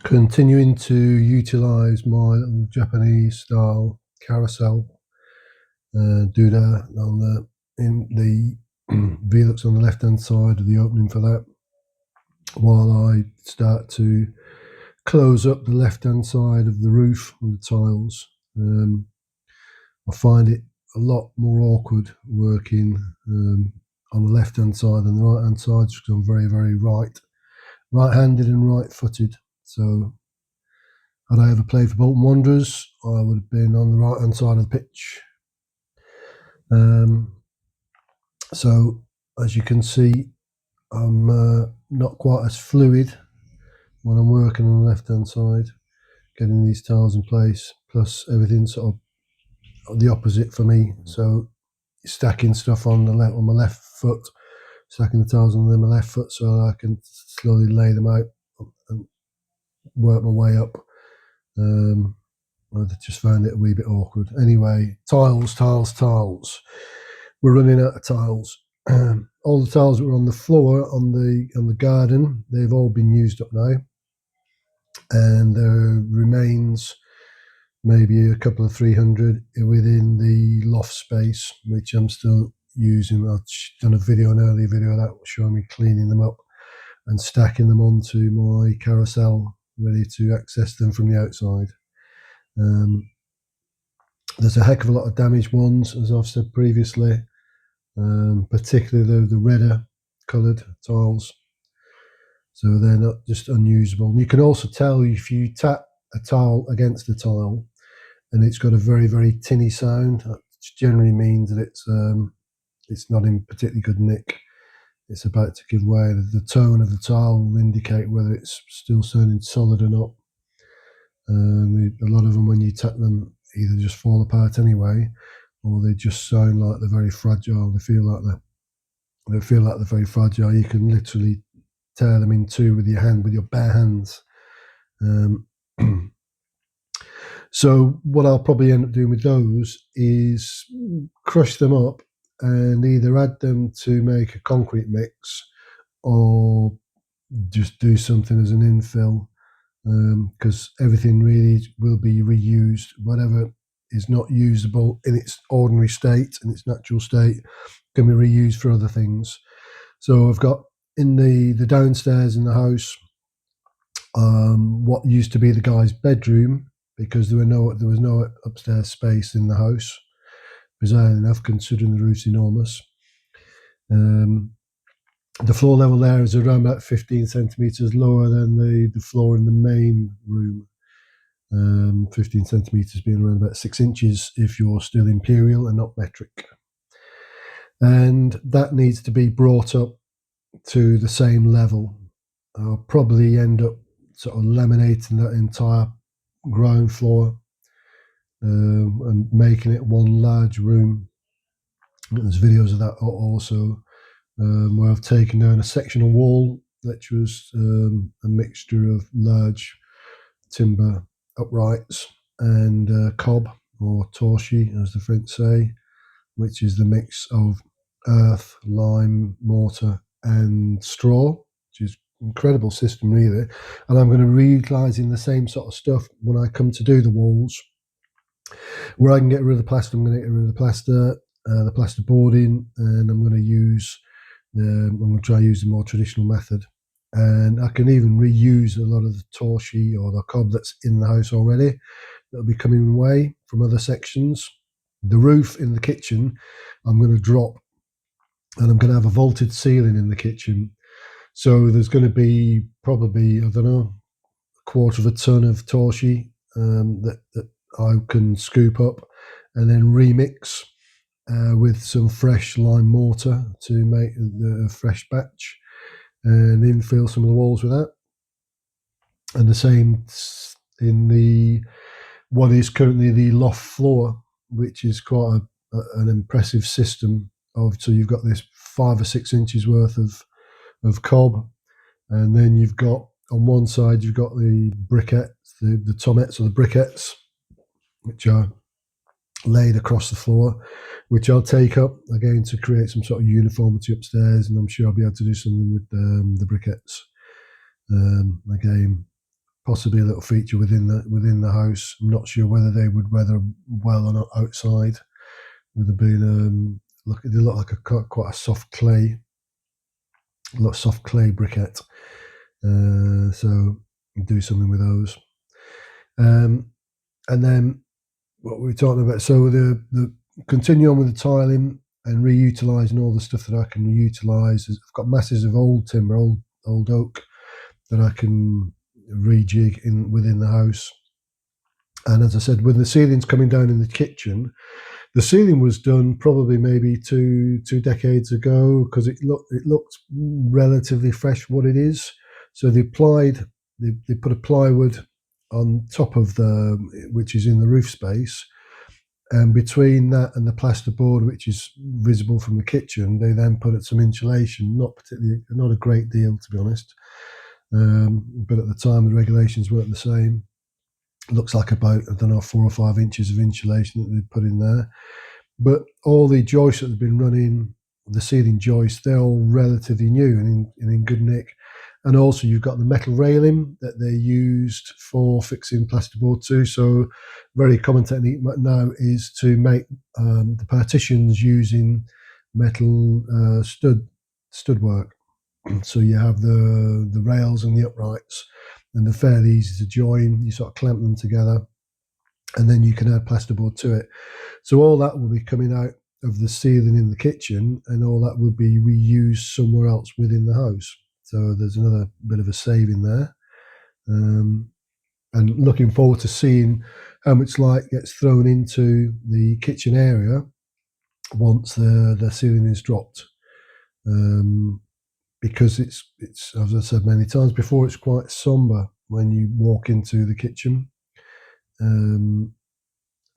Continuing to utilise my little Japanese style carousel, do that on the Velux on the left hand side of the opening for that, while I start to close up the left hand side of the roof with the tiles. I find it a lot more awkward working on the left hand side than the right hand side, because I'm very right-handed and right-footed. So had I ever played for Bolton Wanderers, I would have been on the right hand side of the pitch. So as you can see, I'm not quite as fluid when I'm working on the left hand side, getting these tiles in place, plus everything sort of the opposite for me. So stacking stuff on my left foot, stacking the tiles on my left foot, so I can slowly lay them out and work my way up. I just found it a wee bit awkward. Anyway, tiles. We're running out of tiles. All the tiles that were on the floor on the garden, they've all been used up now, and there remains maybe a couple of 300 within the loft space, which I'm still using. I've done an earlier video that will show me cleaning them up and stacking them onto my carousel, ready to access them from the outside. There's a heck of a lot of damaged ones, as I've said previously, particularly the redder coloured tiles. So they're not just unusable. You can also tell if you tap a tile against a tile and it's got a very tinny sound, that generally means that it's not in particularly good nick. It's about to give way. The tone of the tile will indicate whether it's still sounding solid or not. A lot of them, when you tap them, either just fall apart anyway, or they just sound like they're very fragile. They feel like they're very fragile. You can literally tear them in two with your bare hands. So what I'll probably end up doing with those is crush them up and either add them to make a concrete mix, or just do something as an infill, because everything really will be reused. Whatever is not usable in its ordinary state, in its natural state, can be reused for other things. So I've got in the downstairs in the house, what used to be the guy's bedroom, because there was no upstairs space in the house, bizarrely enough, considering the roof's enormous. The floor level there is around about 15 centimetres lower than the floor in the main room. 15 centimetres being around about 6 inches if you're still imperial and not metric. And that needs to be brought up to the same level. I'll probably end up sort of laminating that entire ground floor, and making it one large room. There's videos of that also, where I've taken down a sectional wall, which was a mixture of large timber uprights and cob, or torchis as the French say, which is the mix of earth, lime, mortar and straw, which is an incredible system really. And I'm going to be utilising the same sort of stuff when I come to do the walls. Where I can get rid of the plaster, I'm going to get rid of the plaster boarding, and I'm going to try to use the more traditional method. And I can even reuse a lot of the torchis or the cob that's in the house already, that'll be coming away from other sections. The roof in the kitchen, I'm going to drop, and I'm going to have a vaulted ceiling in the kitchen. So there's going to be probably, I don't know, a quarter of a ton of torchis that I can scoop up and then remix with some fresh lime mortar to make a fresh batch, and infill some of the walls with that. And the same in what is currently the loft floor, which is quite an impressive system so you've got this 5 or 6 inches worth of cob, and then you've got on one side you've got the briquettes, the tomettes or the briquettes, which are laid across the floor, which I'll take up again to create some sort of uniformity upstairs, and I'm sure I'll be able to do something with the briquettes again possibly a little feature within the house. I'm not sure whether they would weather well or not outside. With there being they look like quite a soft clay, soft clay briquette. So do something with those. And then what we're talking about. So the continue on with the tiling and reutilising all the stuff that I can reutilise. I've got masses of old timber, old oak that I can rejig within the house. And as I said, when the ceiling's coming down in the kitchen, the ceiling was done probably maybe two decades ago because it looked relatively fresh for what it is. So they put a plywood on top of which is in the roof space, and between that and the plasterboard, which is visible from the kitchen, they then put some insulation. Not a great deal, to be honest. But at the time, the regulations weren't the same. It looks like about, I don't know, 4 or 5 inches of insulation that they put in there. But all the joists that have been running, the ceiling joists, they're all relatively new and in good nick. And also you've got the metal railing that they used for fixing plasterboard too. So very common technique now is to make the partitions using metal stud work. So you have the rails and the uprights, and they're fairly easy to join. You sort of clamp them together, and then you can add plasterboard to it. So all that will be coming out of the ceiling in the kitchen, and all that will be reused somewhere else within the house. So there's another bit of a saving there. And looking forward to seeing how much light gets thrown into the kitchen area once the ceiling is dropped. Because it's as I said many times before, it's quite somber when you walk into the kitchen. And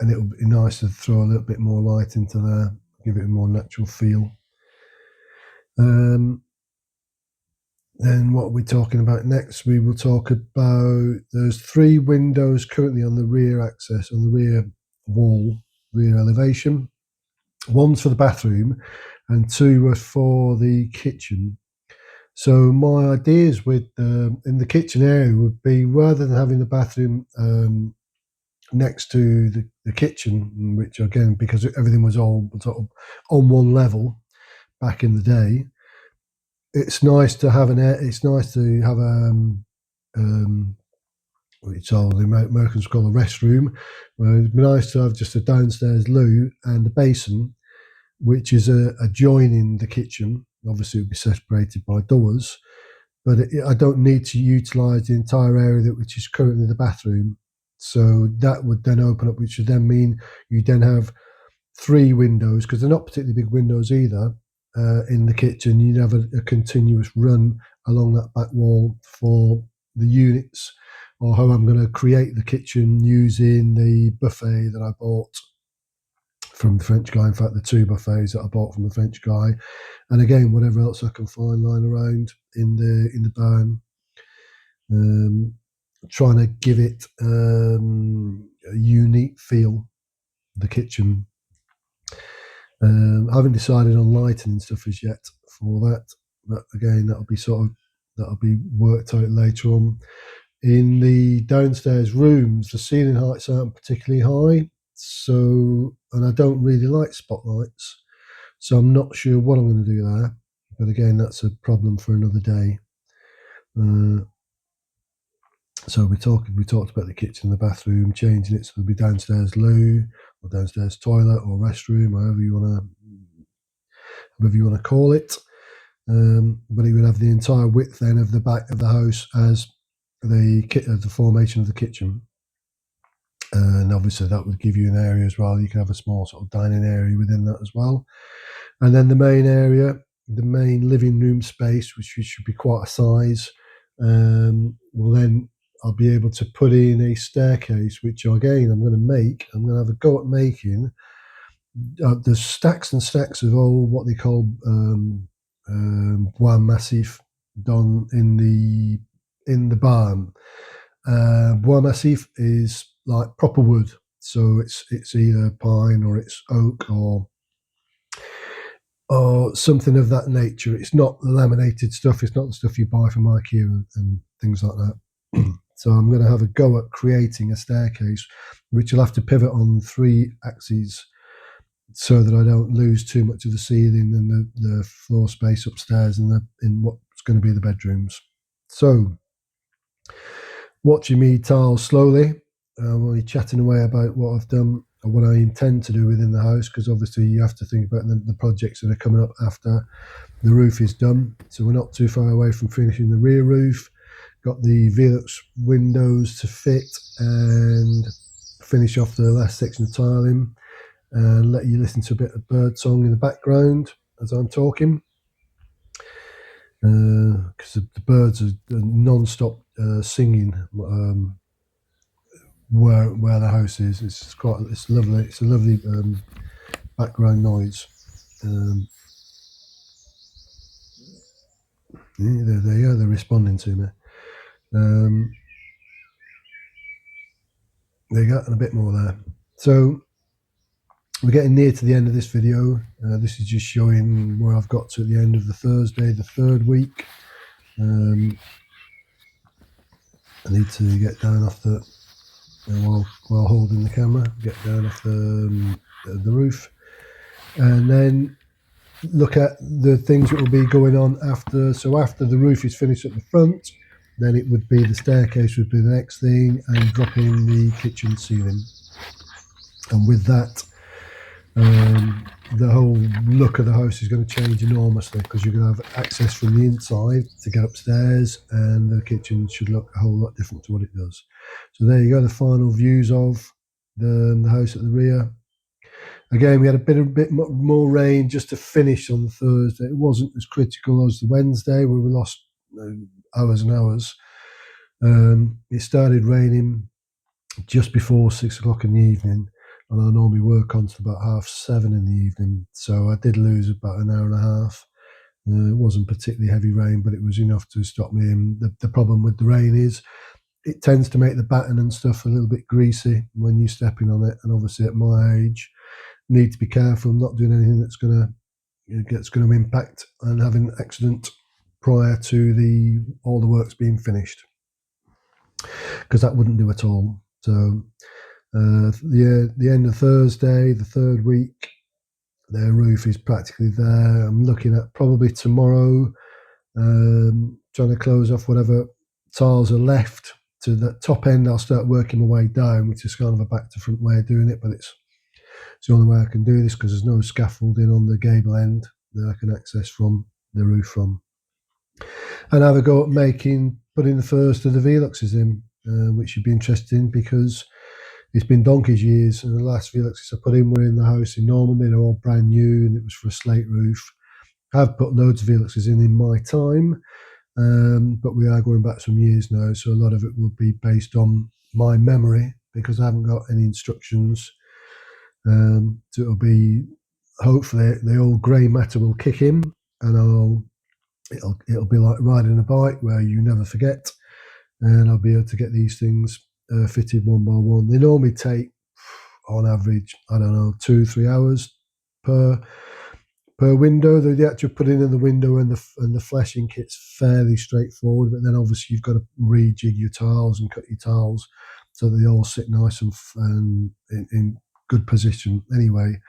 it would be nice to throw a little bit more light into there, give it a more natural feel. Then what are we talking about next? We will talk about, there's 3 windows currently on the rear access, on the rear wall, rear elevation. One's for the bathroom and 2 are for the kitchen. So my ideas with in the kitchen area would be, rather than having the bathroom next to the kitchen, which again, because everything was all sort of on one level back in the day, it's nice to have which all the Americans call a restroom. It'd be nice to have just a downstairs loo and a basin, which is adjoining the kitchen. Obviously, it would be separated by doors, but I don't need to utilise the entire area which is currently the bathroom. So that would then open up, which would then mean you then have 3 windows, because they're not particularly big windows either, in the kitchen. You'd have a continuous run along that back wall for the units, or how I'm going to create the kitchen using the buffet that I bought from the French guy. In fact, the 2 buffets that I bought from the French guy, and again, whatever else I can find lying around in the barn. Trying to give it a unique feel, the kitchen. I haven't decided on lighting and stuff as yet for that, but again, that'll be worked out later on. In the downstairs rooms, the ceiling heights aren't particularly high, and I don't really like spotlights, so I'm not sure what I'm going to do there. But again, that's a problem for another day. So we talked about the kitchen, the bathroom, changing it so there'll be downstairs loo or downstairs toilet or restroom, however you want to call it. But it would have the entire width then of the back of the house as the formation of the kitchen. And obviously that would give you an area as well. You can have a small sort of dining area within that as well. And then the main area, the main living room space, which should be quite a size, I'll be able to put in a staircase, which again I'm going to have a go at making. There's stacks and stacks of all what they call bois massif done in the barn. Bois massif is like proper wood, so it's either pine or it's oak or something of that nature. It's not laminated stuff. It's not the stuff you buy from IKEA and things like that. So I'm going to have a go at creating a staircase, which will have to pivot on 3 axes so that I don't lose too much of the ceiling and the floor space upstairs in what's going to be the bedrooms. So, watching me tile slowly, I'm only chatting away about what I've done and what I intend to do within the house, because obviously you have to think about the projects that are coming up after the roof is done. So we're not too far away from finishing the rear roof. Got the Velux windows to fit and finish off the last section of tiling, and let you listen to a bit of bird song in the background as I'm talking, because the birds are non-stop singing where the house is. It's lovely. It's a lovely background noise. Yeah, there they go. They're responding to me. There you go, and a bit more there. So we're getting near to the end of this video. This is just showing where I've got to at the end of the Thursday, the 3rd week. I need to get down off the while holding the camera, get down off the roof, and then look at the things that will be going on after. So after the roof is finished at the front, then it would be the staircase would be the next thing, and dropping the kitchen ceiling. And with that, the whole look of the house is going to change enormously, because you're going to have access from the inside to get upstairs, and the kitchen should look a whole lot different to what it does. So there you go, the final views of the house at the rear. Again, we had a bit more rain just to finish on the Thursday. It wasn't as critical as the Wednesday, where we lost hours and hours. It started raining just before 6 o'clock in the evening, and I normally work on to about 7:30 in the evening. So I did lose about an hour and a half. It wasn't particularly heavy rain, but it was enough to stop me. And the problem with the rain is it tends to make the batten and stuff a little bit greasy when you're stepping on it. And obviously at my age, need to be careful. I'm not doing anything that's going to impact and have an accident prior to all the works being finished, because that wouldn't do at all. So the end of Thursday, the 3rd week, their roof is practically there. I'm looking at probably tomorrow, trying to close off whatever tiles are left. To the top end, I'll start working my way down, which is kind of a back to front way of doing it, but it's the only way I can do this, because there's no scaffolding on the gable end that I can access from the roof from. And have a go at putting the first of the Veluxes in, which should be interesting, because it's been donkey's years, and the last Veluxes I put in were in the house in Normandy. They're all brand new, and it was for a slate roof. I've put loads of Veluxes in my time, but we are going back some years now, so a lot of it will be based on my memory, because I haven't got any instructions. So it'll be, hopefully the old grey matter will kick in, and it'll be like riding a bike where you never forget, and I'll be able to get these things fitted one by one. They normally take, on average, I don't know, 2-3 hours per window. The actual putting in the window and the fleshing kit's fairly straightforward, but then obviously you've got to rejig your tiles and cut your tiles so that they all sit nice and in good position. Anyway,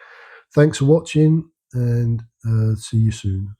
thanks for watching, and see you soon.